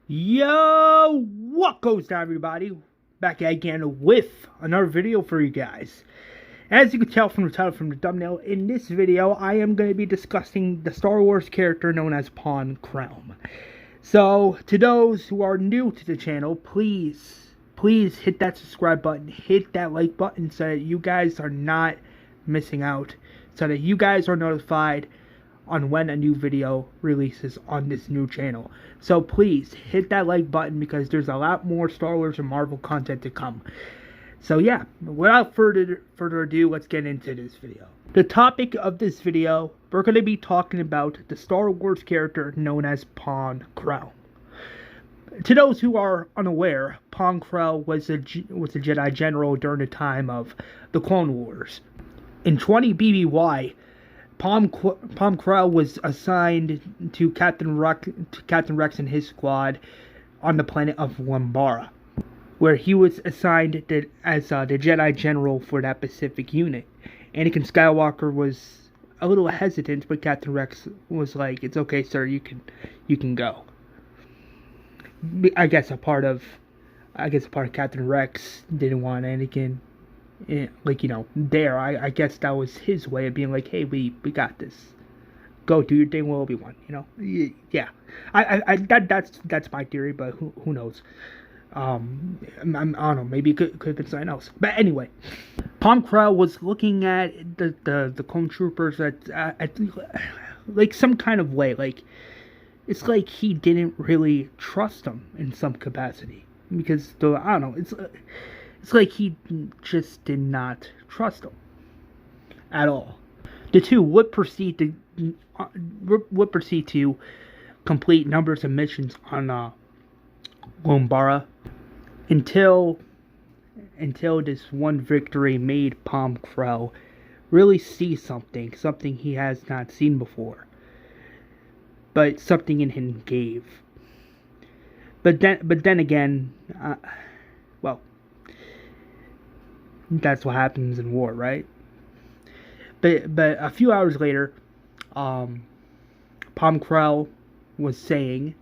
Yo, what goes down, everybody? Back again with another video for you guys. As you can tell from the title, from the thumbnail, in this video I am going to be discussing the Star Wars character known as Pong Krell. So, to those who are new to the channel, please hit that subscribe button, hit that like button so that you guys are not missing out, so that you guys are notified on when a new video releases on this new channel. So please hit that like button because there's a lot more Star Wars and Marvel content to come. So yeah, without further ado, let's get into this video. The topic of this video, we're going to be talking about the Star Wars character known as Pong Krell. To those who are unaware, Pong Krell was a Jedi general during the time of the Clone Wars. In 20 BBY, Pong Krell was assigned to Captain Rex and his squad on the planet of Umbara, where he was assigned as the Jedi General for that Pacific unit. Anakin Skywalker was a little hesitant, but Captain Rex was like, "It's okay, sir. You can go." I guess a part of Captain Rex didn't want Anakin, there. I guess that was his way of being like, hey, we got this. Go do your thing, Obi-Wan, Yeah. That's my theory, but who knows? I don't know, maybe it could have been something else. But anyway, Pong Krell was looking at the clone troopers at like some kind of way. Like, it's like he didn't really trust them in some capacity. Because, I don't know, it's like he just did not trust them at all. The two would proceed to complete numbers of missions on Umbara until this one victory made Pong Krell really see something he has not seen before, but something in him gave. But then again, well, that's what happens in war, right? But a few hours later, Pong Krell was saying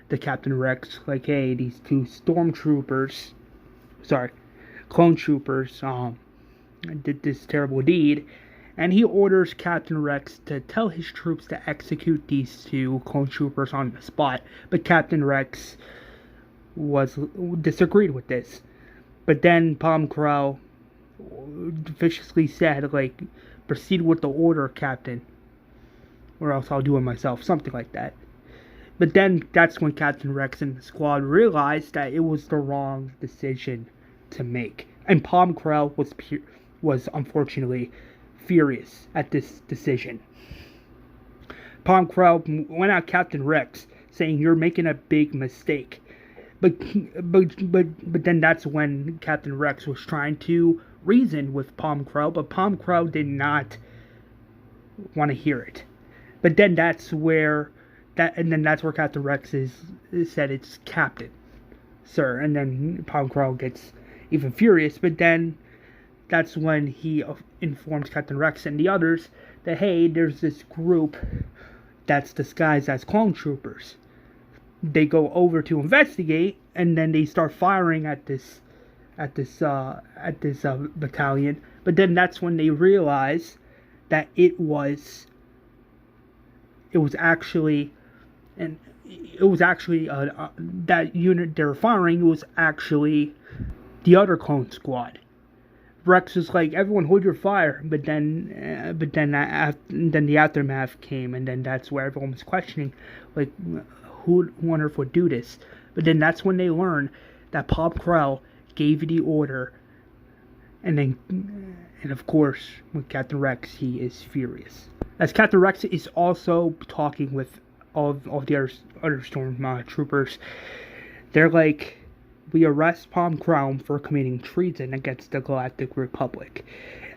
to Captain Rex, like, hey, these two clone troopers, did this terrible deed, and he orders Captain Rex to tell his troops to execute these two clone troopers on the spot. But Captain Rex disagreed with this. But then Pong Krell viciously said, like, proceed with the order, Captain, or else I'll do it myself, something like that. But then that's when Captain Rex and the squad realized that it was the wrong decision to make, and Pong Krell was unfortunately furious at this decision. Pong Krell went at Captain Rex saying, "You're making a big mistake." But then that's when Captain Rex was trying to reason with Pong Krell, but Pong Krell did not want to hear it. But then that's where Captain Rex said, "It's Captain, sir." And then Pong Krell gets even furious. But then that's when he informs Captain Rex and the others that, hey, there's this group that's disguised as clone troopers. They go over to investigate, and then they start firing at this battalion. But then that's when they realize that it was actually that unit they're firing was actually the other clone squad. Rex was like, "Everyone hold your fire," but then the aftermath came, and then that's where everyone was questioning, like, who on earth would do this? But then that's when they learned that Pong Krell gave the order, and of course, with Captain Rex, he is furious. As Captain Rex is also talking with all the other stormtroopers, they're like, "We arrest Pong Krell for committing treason against the Galactic Republic."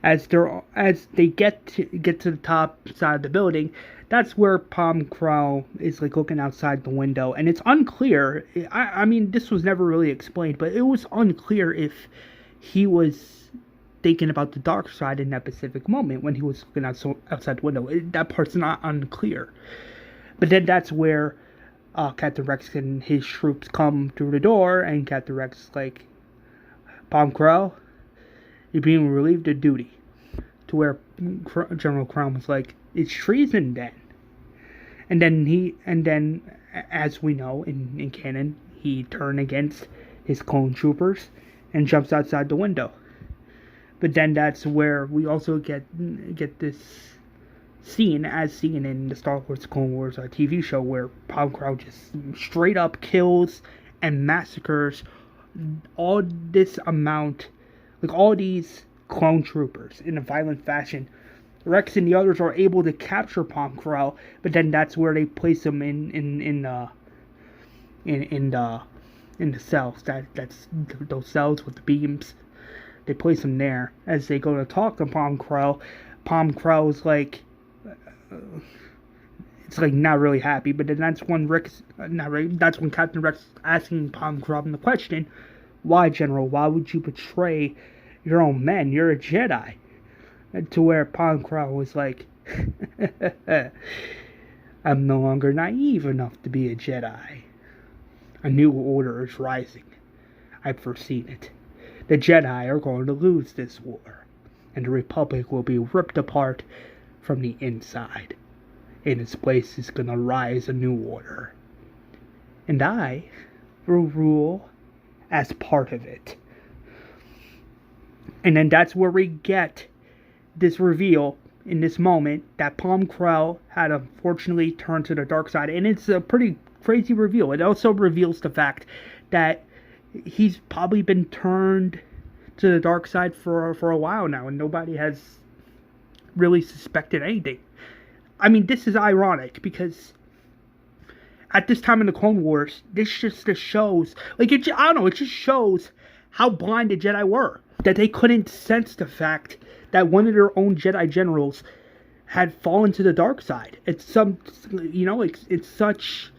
As they get to the top side of the building, that's where Pong Krell is like looking outside the window, and it's unclear. I mean, this was never really explained, but it was unclear if he was thinking about the dark side in that specific moment when he was looking outside the window. That part's not unclear. But then that's where Captain Rex and his troops come through the door, and Captain Rex is like, Pong Krell, you're being relieved of duty. To where General Krell was like, it's treason then. And then, as we know in canon, he turned against his clone troopers and jumps outside the window. But then that's where we also get this scene, as seen in the Star Wars Clone Wars TV show, where Pong Krell just straight up kills and massacres all this amount, like all these clone troopers in a violent fashion. Rex and the others are able to capture Pong Krell, but then that's where they place him in the cells. That's those cells with the beams. They place him there. As they go to talk to Pong Krell's like, it's like not really happy. But then that's when that's when Captain Rex is asking Pong Krell the question, "Why, General? Why would you betray your own men? You're a Jedi." And to where Pong Krell was like, "I'm no longer naive enough to be a Jedi. A new order is rising. I've foreseen it. The Jedi are going to lose this war, and the Republic will be ripped apart from the inside. In its place is going to rise a new order. And I will rule as part of it." And then that's where we get this reveal in this moment that Pong Krell had unfortunately turned to the dark side. And it's a pretty crazy reveal. It also reveals the fact that he's probably been turned to the dark side for a while now, and nobody has really suspected anything. I mean, this is ironic because at this time in the Clone Wars, this just shows, like, it just shows how blind the Jedi were. That they couldn't sense the fact that one of their own Jedi generals had fallen to the dark side. It's it's such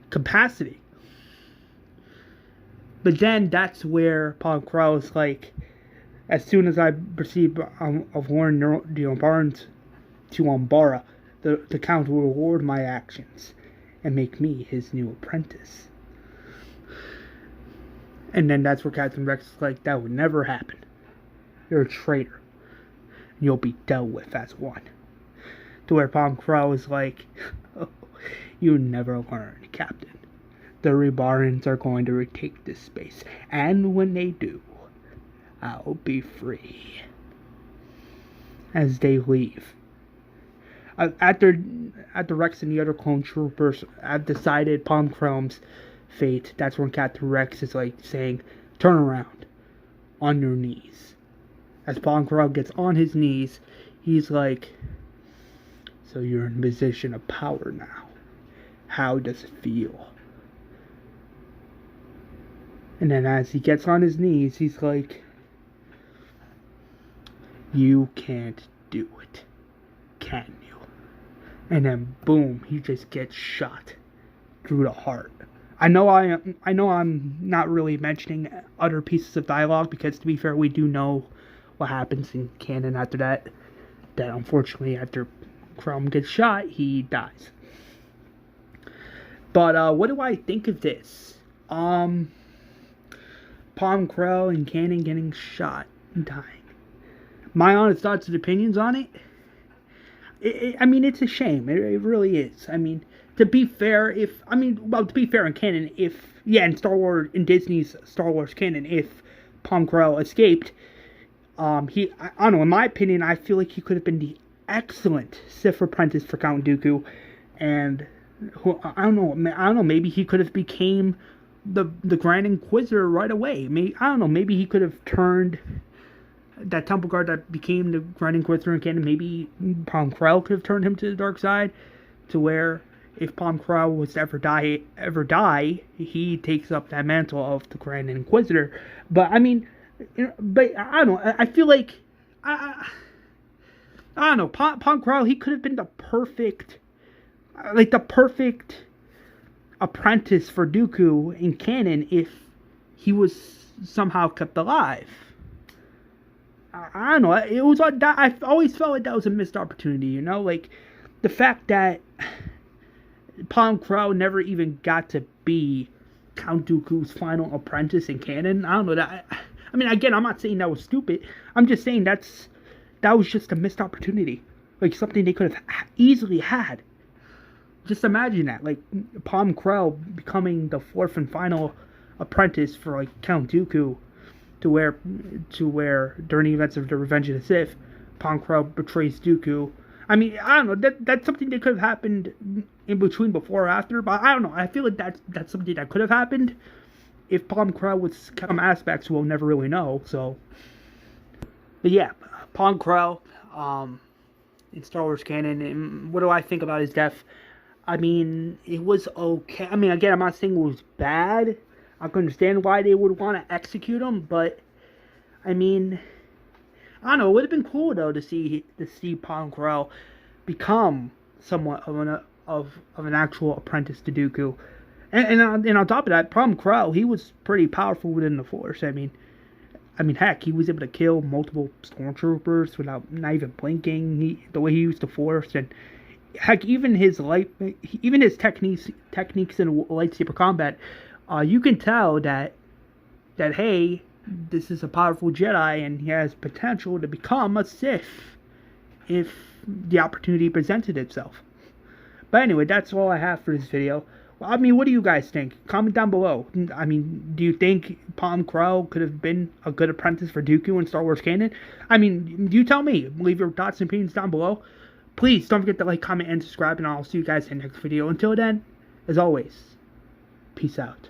capacity. But then that's where Pong Krell is like, as soon as I perceive of warning the Umbarans to Umbara, the Count will reward my actions and make me his new apprentice. And then that's where Captain Rex is like, that would never happen. You're a traitor. And you'll be dealt with as one. To where Pong Krell is like, oh, you never learn, Captain. The Umbarans are going to retake this space. And when they do, I'll be free. As they leave. After Rex and the other clone troopers have decided Pong Krell's fate, that's when Captain Rex is like saying, turn around. On your knees. As Pong Krell gets on his knees, he's like, so you're in a position of power now. How does it feel? And then as he gets on his knees, he's like, you can't do it, can you? And then boom, he just gets shot through the heart. I know I'm not really mentioning other pieces of dialogue because, to be fair, we do know what happens in canon after that. That unfortunately, after Krell gets shot, he dies. But what do I think of this? Pong Krell in canon getting shot and dying. My honest thoughts and opinions on it. I mean, it's a shame. It really is. I mean, to be fair, in canon, in Star Wars, in Disney's Star Wars canon, if Pong Krell escaped, I don't know, in my opinion, I feel like he could have been the excellent Sith apprentice for Count Dooku, and I don't know, maybe he could have became the Grand Inquisitor right away. Maybe he could have turned that Temple Guard that became the Grand Inquisitor in canon. Maybe Pong Krell could have turned him to the dark side, to where if Pong Krell was to ever die, he takes up that mantle of the Grand Inquisitor. But I mean, but I don't know. I feel like I don't know. Pong Krell, he could have been the perfect apprentice for Dooku in canon if he was somehow kept alive. I don't know. It was like that. I always felt like that was a missed opportunity. Like the fact that Pong Krell never even got to be Count Dooku's final apprentice in canon. I don't know that. I mean, again, I'm not saying that was stupid. I'm just saying that was just a missed opportunity, like something they could have easily had. Just imagine that, like Pong Krell becoming the fourth and final apprentice for like Count Dooku, to where during the events of the Revenge of the Sith, Pong Krell betrays Dooku. I mean, I don't know. That's something that could have happened in between, before or after. But I don't know. I feel like that's something that could have happened if Pong Krell was some aspects we'll never really know. So, but yeah, Pong Krell, in Star Wars canon. And what do I think about his death? I mean, it was okay. I mean, again, I'm not saying it was bad. I can understand why they would want to execute him, but I mean, I don't know. It would have been cool though to see Pong Krell become somewhat of an actual apprentice to Dooku, and on top of that, Pong Krell, he was pretty powerful within the Force. I mean, heck, he was able to kill multiple stormtroopers without not even blinking. The way he used the Force, and heck, even his techniques in lightsaber combat, you can tell that hey, this is a powerful Jedi, and he has potential to become a Sith if the opportunity presented itself. But anyway, that's all I have for this video. Well, I mean, what do you guys think? Comment down below. I mean, do you think Pong Krell could have been a good apprentice for Dooku in Star Wars canon? I mean, you tell me. Leave your thoughts and opinions down below. Please don't forget to like, comment, and subscribe, and I'll see you guys in the next video. Until then, as always, peace out.